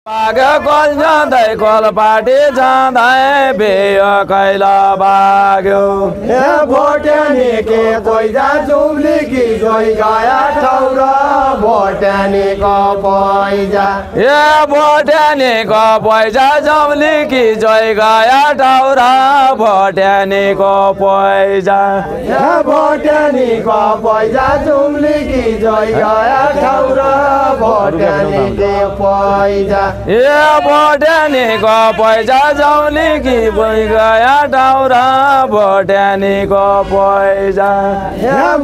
बाग्यो call जाँदै कलपाटी जाँदै बेयो कैला बाग्यो भोटेनी के पैजा जुम्लिकी जोइ गया ठौर भोटेनीको पैजा भोटेनीको पैसा जम्लिकी जोइ गया ठौर भोटेनीको पैसा भोटेनीको पैजा जुम्लिकी जोइ गया ठौर भोटेनीको पैजा भोटेनीको पैसा जम्लिकी जोइ गया ठौर भोटेनीको पैसा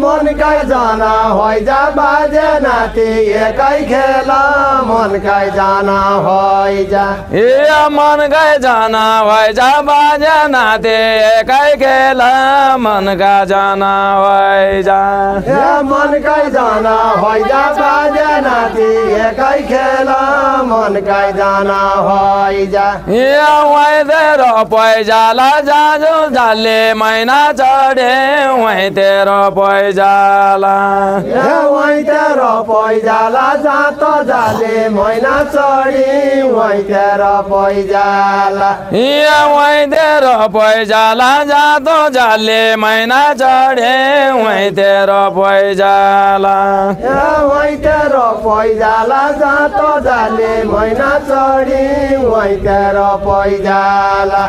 मनकै जाना होइजा बाजे नाति एकै खेला मनकै जाना होइजा मनकै जाना होइजा बाजे नाति एकै खेला मनका जाना होइजा मनकै जाना होइजा बाजे नाति एकै खेला मनकै जाना होइजा तेरो पैजाला जाजु जाले मैना चढे वहीँ तेरो पैजाला तेरो पैजाला जातो जाले मैना चढी वहीँ तेरो पैजाला वहीँ तेरो पैजाला जातो जाले मैना चढे वहीँ तेरो पैजाला वहीँ तेरो पैजाला जातो जाले मैना चढी वहीँ तेरो पैजाला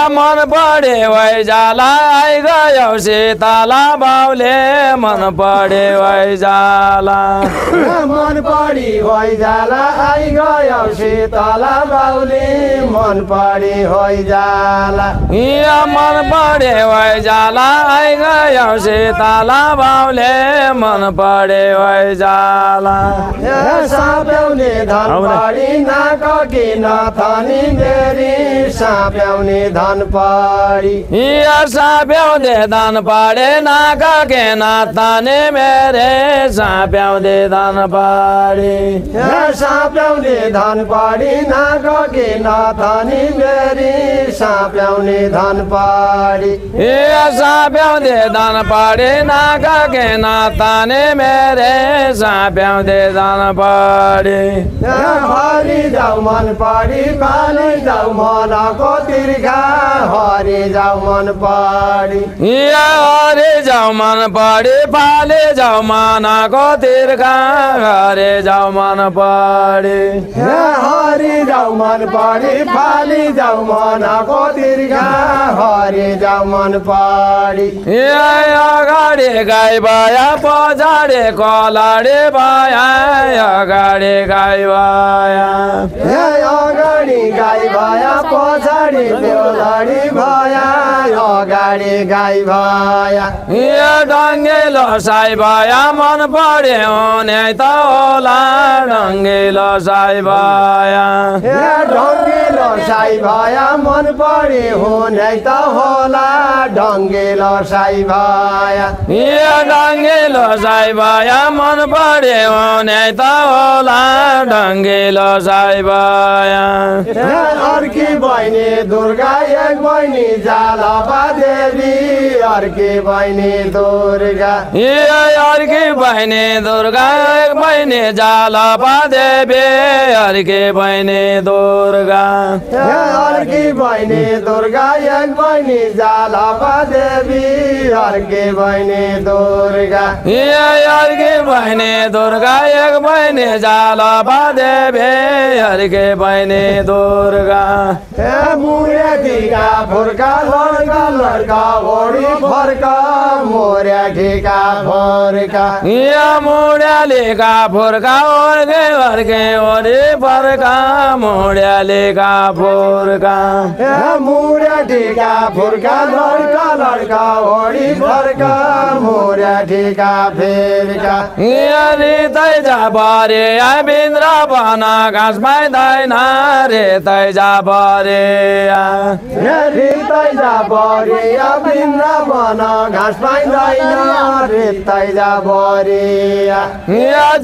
मन पढे वैजाला आइगयो सीताला बाउले मन पढे वैजाला मन पढी वैजाला आइगयो सीताला बाउले मन पढी वैजाला मन पढे वैजाला आइगयो सीताला बाउले मन पढे वैजाला साप्याउने धन पढी नाक किन थनी मेरी साप्याउने धन पढी साप्याउँदे धन पढे नाक किन थनी मेरे साप्याउँदे धन पढी साप्याउने धन पढी नाक किन थनी मेरी साप्याउने धन पढी साप्याउँदे धन पढे नाक किन थनी मेरे साप्याउँदे धन पढी हरि जाऊ मन पढी पाले जाऊ मनको तिर्खा हरि जाऊ मन पढी हरे जाऊ मन पढी पाले जाऊ मनको तिर्खा हरे जाऊ मन पढी हरि जाऊ मन पढी पाले जाऊ मनको तिर्खा हरि जाऊ मन पढी अगाडि गाई भया पछाडि कलाडे भया अगाडि गाई भया अगाडि गाई भया पछाडि देउलाडी भया अगाडि गाई भया डङ्गेलो साई भया मन पढ्यो हुने त होला डङ्गेलो साई भया ढङ्गेलो साई भया मन पढ्यो हुने त होला ढङ्गेलो साई भया डङ्गेलो साई भया मन पढ्यो हुने त होला ढङ्गेलो साई भया अर्की बहिनी दुर्गा एक बहिनी जालपा देवी अर्की बहिनी दुर्गा अर्की बहिनी दुर्गा एक बहिनी जालपा देवी अर्की बहिनी दुर्गा अर्की बहिनी दुर्गा एक बहिनी जालपा देवी अर्की बहिनी दुर्गा अर्की बहिनी दुर्गा एक बहिनी जालपा देवी अर्की बहिनी दुर्गा मुर्याठीका फुर्का लड्का लड्का ओडी फर्का मुर्याठीका फर्का मुर्यालीका फुर्का ओर्के ओर्के ओडी फर्का मुर्यालीका फुर्का मुर्याठीका फुर्का लड्का लड्का ओडी फर्का मुर्याठीका फेर्का रितै जा परे बिन्द्र बन घाँस पाइँदैन रे तैजा बरिया तैजा बरिया वृन्दावन घाँस पाइँदैन तैजा बरिया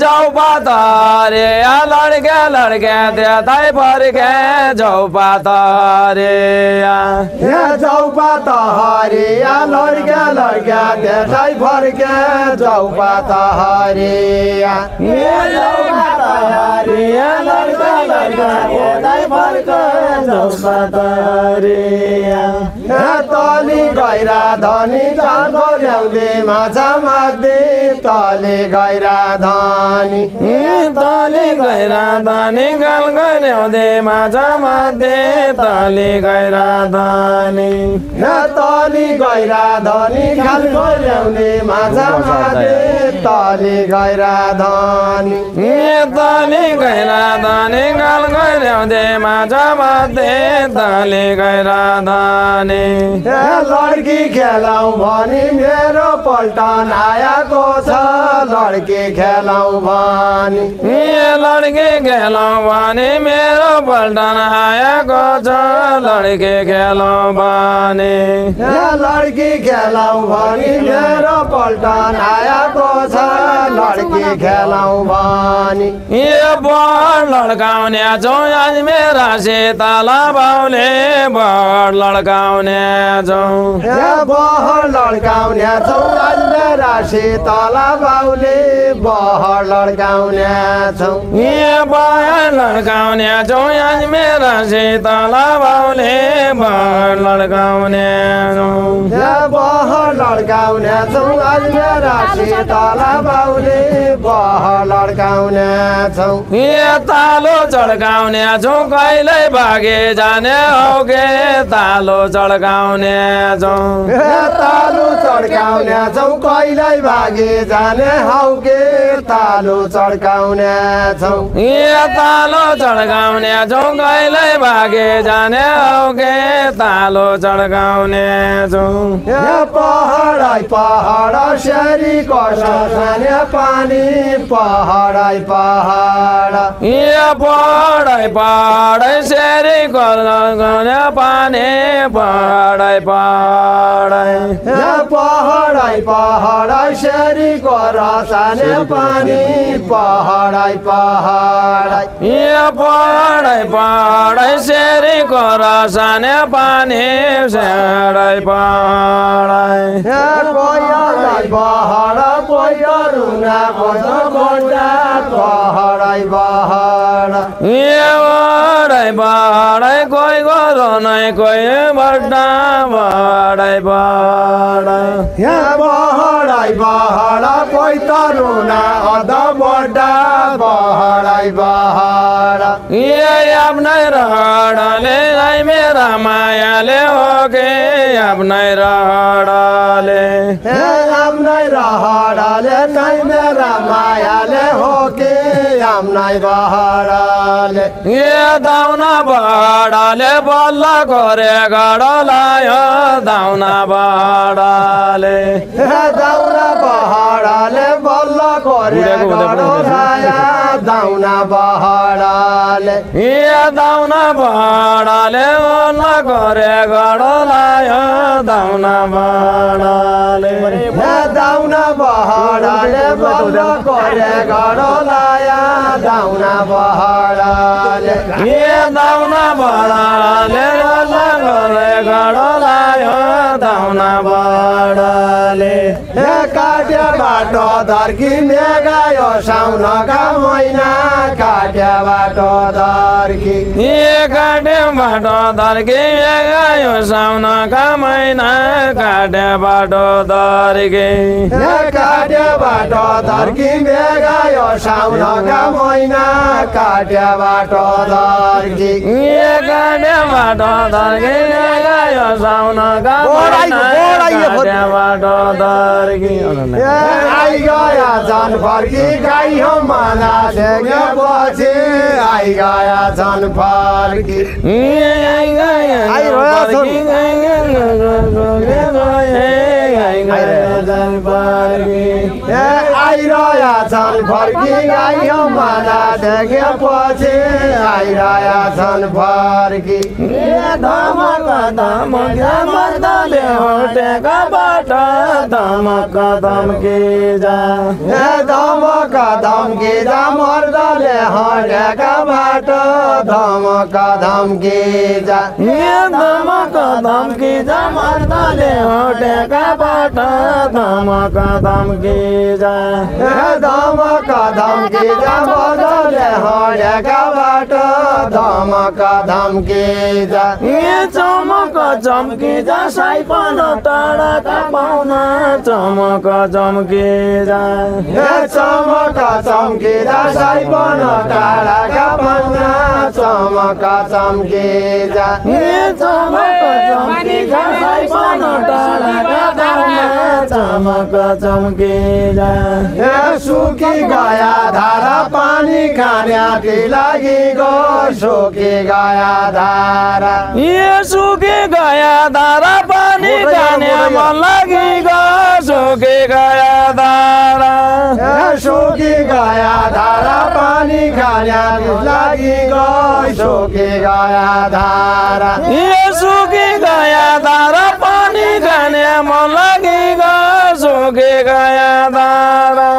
जाऊ पातारे लड्के लड्के त्यतै फर्के जाऊ पातारे जाऊ पातहरिया लड्के लड्के त्यतै फर्के जाऊ पातहरिया जाऊ पातहरिया लड्के लड्के त्यतै फर्के जाऊ पातहरिया तली गैरा धनी चाँडो ल्याउँदै माछा माग्दै तली गैरा धनी तली गैरा धनी गाल ल्याउँदै माछा माग्दै तली गैरा धनी तली गैरा धनी खालको ल्याउने माछा माग्दै तली गैरा धनी तली गैरा धनी गाल ल्याउँदै माछा माग्दै तली गैरा धनी लड्की खेलाउँ भनी मेरो पल्टन आएको छ लड्की खेलाउँ भनी लड्की खेलाउँ भने मेरो पल्टन आएको छ लड्की खेलाउँ भने लड्की खेलाउँ भनी मेरो पल्टन आएको छ लड्की खेलाउँ भनी बड लड्काउने छौ आज मेरा सीतला बाउले बड लड्काउने छौ बहर लड्काउने छौ आज मेरा सीतला बाउले बहर लड्काउने छौ बहर लड्काउने छौ आज मेरा सीतला बाउले बहर लड्काउने छौ बहर लड्काउने छौ आज मेरा सीतला बाउले बहर लड्काउने छौ तालो चड्काउने छौ कहिले भागे जाने हो के तालो चड्काउने छौ तालो चड्काउने छौ कहिले भागे जाने हौ के तालो चड्काउने छौ तालो चड्काउने छौ कहिले भागे जाने हो के तालो चड्काउने छौ पहाडै पहाड सेरी कसाने पानी पहाडै पहाड पहाडै पहाडै सेरी कसाने पानी पहाडै पहाडै पहाडै पहाड सेरी कसाने पानी पहाडै पहाड पहाडै पहाडै सेरी कसाने पानी सेडै पहाडै पहाडै पहाड पहिरुना कस्तो गोटा पहाडै पहाड पहाडै पहाडै कोही गरो नै कोही बड्डा पहाडै पहाडै पहाडै पहाड कोही तरुना अध बड्डा पहाडै पहाड आफ्नै रहडले मेरा मायाले हो के आफ्नै रहडले आफ्नै रहडले नै मेरा मायाले हो के आफ्नै रहडले दाउना बडाले बल्ल करे गड लायो दाउना बडाले दाउना बहाडले बल्ल करे गड लाया दाउना बहाडले दाउना बडाले बल्ल करे गड लायो दाउना बडाले दाउना बहाडले बल्ल करे गड लाया दाउना बहाडले दाउना बडाले बल्ल करे गड लायो दाउना बडाले काट्या बाटो धर्की मेगायो साउनका महिना काट्या बाटो धर्की काटे बाटो धर्की मेगायो साउनका महिना काटे बाटो धर्की काट्या बाटो धर्की मेगायो साउनका महिना काट्या बाटो धर्की काटे बाटो धर्की मेगायो साउनका महिना काटे बाटो धर्की आई गया झन फर्की गाई हो माला देखेपछि आई गया झन फर्की छन् फर्की आइरहेका छन् फर्की गाई माला देखेपछि आइरहेका छन् फर्की धमक धमक मर्दले होटेकाबाट धमक धम्की जा धमक धम्की जा मर्दले हटेकाबाट धमक धम्की जा धमक धम्की जा मर्दले होटेकाबाट धमक धम्की जा धमक धम्की जा मर्दले हटेकाबाट धमक धम्की जा चमक चम्की जा साइपन टाढाका पाउन चमक चम्की जा चमक चम्की जा साइपन टाढाका पाउन चमक चम्की जा चमक चम्की जा साइपन टाढाका पाउन चमक चम्की जा सुकी गया धारा पानी खाने लागि गो सुकी गया धारा सुकी गया धारा पानी खाने मन लागि गो सुकी गया धारा सुकी गया धारा पानी खाने लागि गो सुकी गया धारा सुकी गया धारा पानी खाने मन लागि गो सुकी गया धारा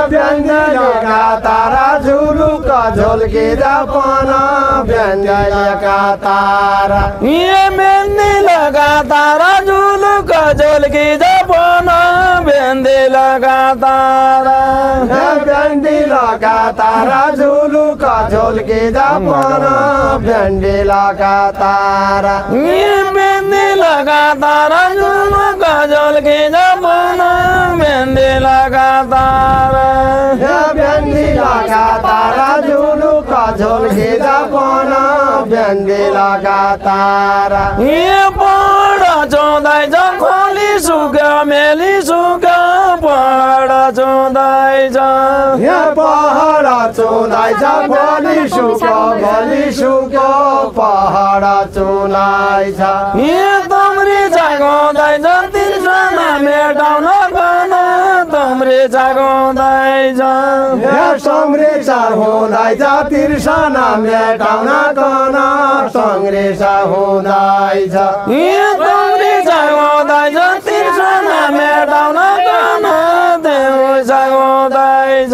व्यञ्जनका तारा झुलुका झोल्की जापन व्यञ्जनका तारा मेहन्दी लगा तारा झुलुका झोल्की जापन मेहन्दी लगा तारा भेन्डी लगा तारा झुलुका झोल्की जापन भेन्डी लगा तारा मेहन्दी लगा तारा झुलुका झोल्की जापन मेहन्दी लगा तारा भेन्डी लगा तारा झुलुका झोल्की जापन भेन्डी लगा तारा पढ चौँदैछ खोली सुक्यो मेली सुक्यो पढ चौँदैछ पहाड चुँदैछ भोलि सुक्यो पहाड चुँदैछ तम्री जागाउँदैछ तिर्सना मेटाउन गन तम्री जागाउँदैछ सङ्ग्रेस हुँदैछ तिर्सना मेटाउन गन सङ्ग्रेस हुँदैछ तम्री जागाउँदैछ तिर्सना मेटाउन गन देउ जागाउँदैछ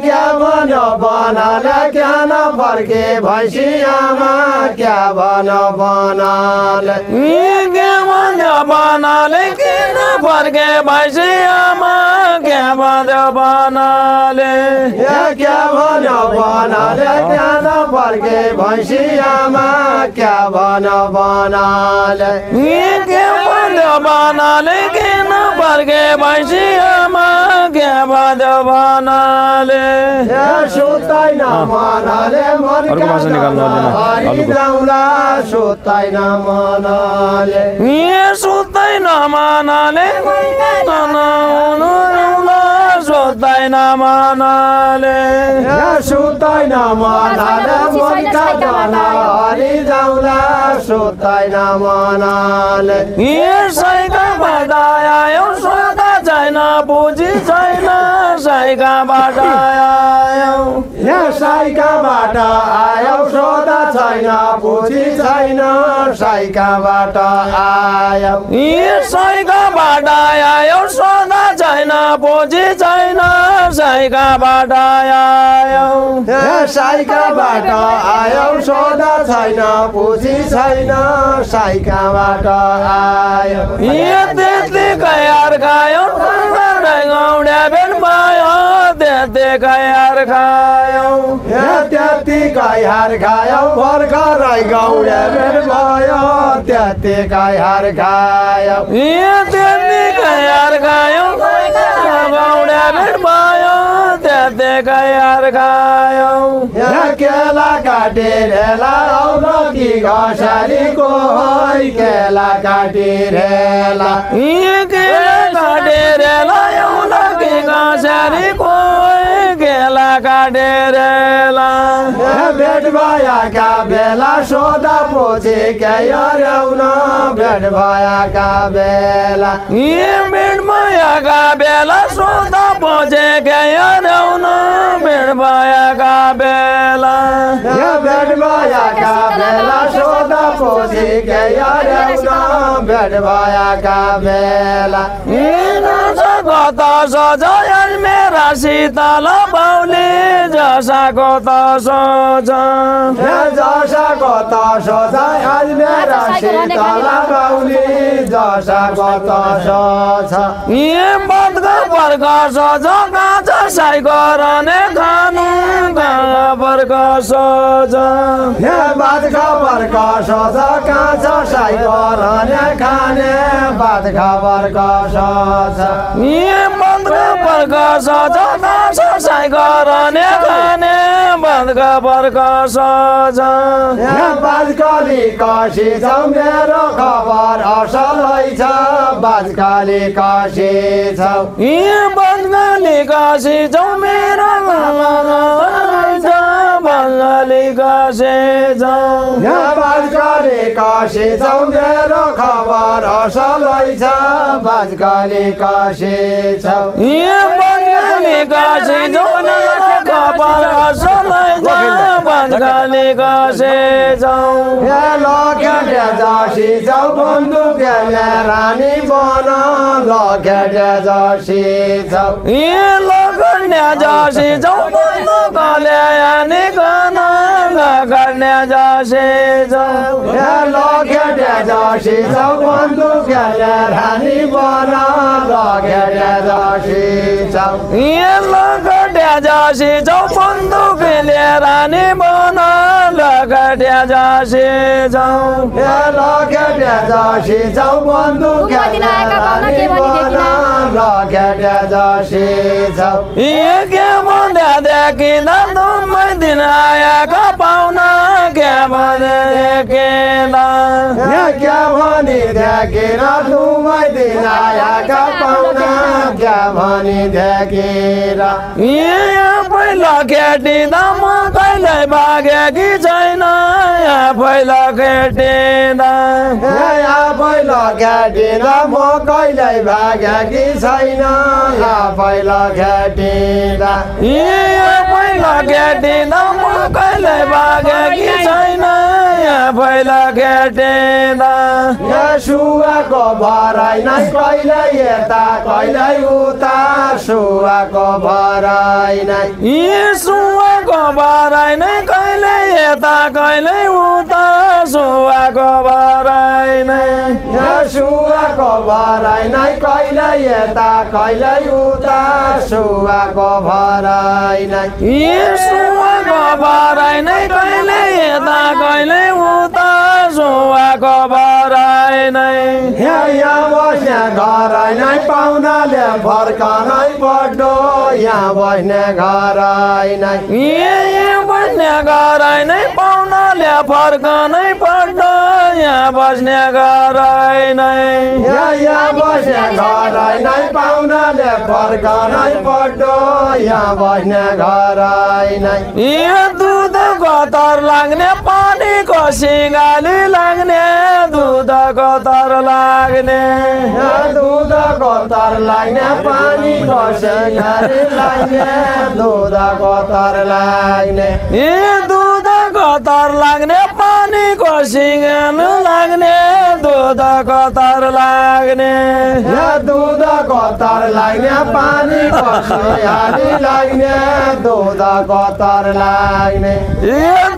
क्या भन्यो बनाले क्या नफर्के भैँसियामा क्या भन्यो बनाले के भन्यो बनाले किन फर्के भैँसियामा के भन्यो बनाले क्या भन्यो बनाले क्या नफर्के भैँसियामा क्या भन्यो बनाले के भन्यो बनाले किन फर्के भैँसियामा के भन्यो बनाले सुत्दैन मनले मनका हरिजाउँला सुत्दैन मनले सुत्दैन मनले सुत्दैन मनले सुत्दैन मनले मनका हरिजाउँला सुत्दैन मनले साइका बधायो सोधा छैन पुँजी छैन साइकाबाट आयो साइकाबाट आयो सोधा छैन पुँजी छैन साइकाबाट आयो साइकाबाट आयो सोधा छैन पुँजी छैन साइकाबाट आयो साइकाबाट आयो सोधा छैन पुँजी छैन साइकाबाट आयो त्यतिकै यार खायो गाउँडा भेट भयो त्यतिकै यार खायो त्यतिकै हार खायो भर्खरै गाउँडा भेट भयो त्यतिकै हार खायो त्यतिकै यार खायो गाउँडा भेट भयो त्यतिकै यार खायो केला काटेरेला आउन कि घसारीको है केला काटेरेला केला काटेरेला आउन कि घसारीको केला भएका डेरेला भेट भएका बेला सोधा पोछे क्याउन भेट भएका बेला भेट भएका बेला सोधा पोछे क्याउन भेट भएका बेला भेट भएका बेला सोधा पोछे क्याउन भेट भएका बेला कता सजाय मेरा शीतल बाउली जसाको त सोच जसाको त सोच आज मेरा शीतल बाउली जसाको त सोच बदको पर्क सोच काँच साई गर्ने खानु पर्क सोच बदको पर्क सोच काँच साई गर्ने खाने बदको पर्क सोच बदको पर्क सोच काँच साई गर्ने खाने बदको पर्क सोच बाजकाली काशी छ मेरो खबर असलै छ बाजकाली काशी छ बदकाली काशी छ मेरो बदकाली काशी छ बाजकाली काशी छ मेरो खबर असलै छ बाजकाली काशी छ बदकाली काशी छ मेरो खबर असलै छ बदकाली काशी छ लखेटे जसी जाऊ बन्दुक रानी बन लखेटे जसी जाऊ लखेटे जसी जाऊ बन्दुक ल्यानी गन लखेटे जसी जाऊ लखेटे जसी जाऊ बन्दुक रानी बन लखेटे जसी जाऊ लखेटे जसी जाऊ बन्दुक रानी बन लखेटे जसी जाऊ लखेटे जसी जाऊ बन्दुक रानी बन लखेटे जसी जाऊ के भन्दा देखिँदा दुमै दिन आएका पाहुना के भने देखिँदा क्या भनी देखेर दुमै दिन आएका पाहुना क्या भनी देखेर पहिला खेटिँदा म कहिले भागेकी छैन पहिला खेटिँदा पहिला खेटिँदा म कहिले भागेकी छैन पहिला खेटिँदा पहिला खेटिँदा म कहिले भागेकी छैन पहिला खेटिँदा सुवाको भराइ नै कहिले यता कहिले उता सुवाको भराइ नै सुवाको भराइ नै कहिले यता कहिले उता सुवाको भराइ नै सुवाको भराइ नै कहिले यता कहिले उता सुवाको भराइ नै सुवाको भराइ नै कहिले यता कहिले उता सुवाको भराइ नै यहाँ बस्ने घर नै पाहुनाले फर्कनै पर्दो यहाँ बस्ने घर नै बस्ने घर नै पाहुनाले फर्कनै पर्दो यहाँ बस्ने घर नै यहाँ बस्ने घर नै पाहुनाले फर्कनै पर्दो यहाँ बस्ने घर नै दुधको तर लाग्ने पानीको सिँगाली लाग्ने दुधको तर लाग्ने दुधको तर लाग्ने पानीको सिँगाली लाग्ने दुधको तर लाग्ने दुधको तर लाग्ने पानीको सिँगालो लाग्ने दुधको तर लाग्ने दुधको तर लाग्ने पानीको सिँगाली लाग्ने दुधको तर लाग्ने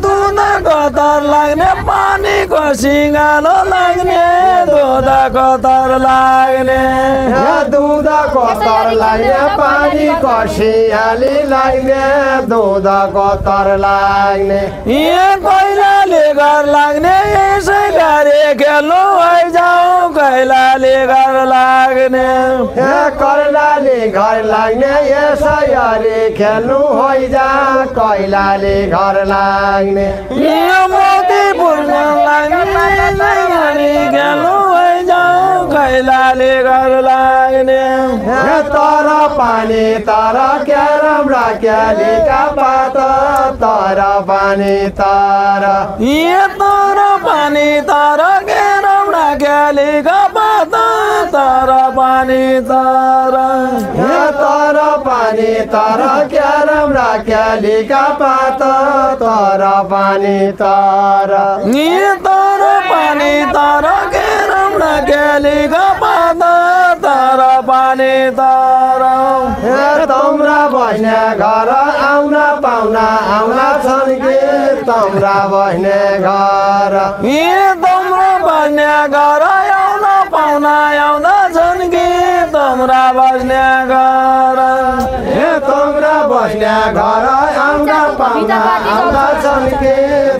दुधको तर लाग्ने पानीको सिँगालो लाग्ने दुधको तर लाग्ने दुधको तर लाग्ने पानीको सिँगाली लाग्ने दुधको तर लाग्ने कैलाली घर लाग्ने यसै गरी खेल्नु आइजाऊ कैलाली घर लाग्ने कैलाली घर लाग्ने यसै गरी खेल्नु होइजा कैलाली घर लाग्ने मोतीपुर लाग्ने खेल्नु आइजाऊ कैलाली घर लाग्ने तर पानी तर क्यारम र क्यालीका पात तर पानी तर तर पानी तर क्यारम र क्यालीका पात तर पानी तर तर पानी तर क्यारम र क्यालीका पात तर पानी तर तर पानी तर क्यारम र क्यालीका पात तर पानी तर तम्रा बस्ने घर आउन पाहुना आउना छन् कि तम्रा बस्ने घर तम्रा बस्ने घर आउन पाहुना आउँदा छन् कि तम्रा बस्ने घर तम्रा बस्ने घर आउन पाहुना आउँदा छन् कि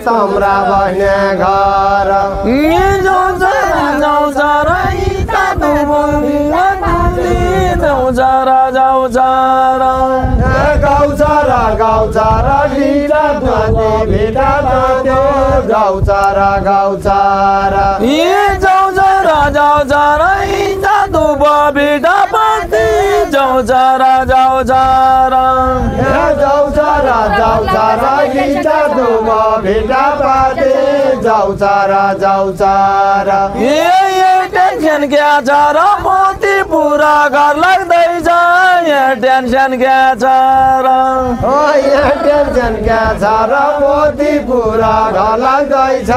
तम्रा बस्ने घर गाउँचारा ढिला ध्वनि भिडा त्यो गाउँचारा गाउँचारा जाउचारा हिँड्दा धुप भिडा पार्थे जाउचारा जाउचारा हिँड्दा धुप भिडा पार्थे जाउचारा टेन्सन क्या छ र मोती पुरा घर लाग्दैछ यहाँ टेन्सन क्या छ र यहाँ टेन्सन क्या छ र मोती पुरा घर लाग्दैछ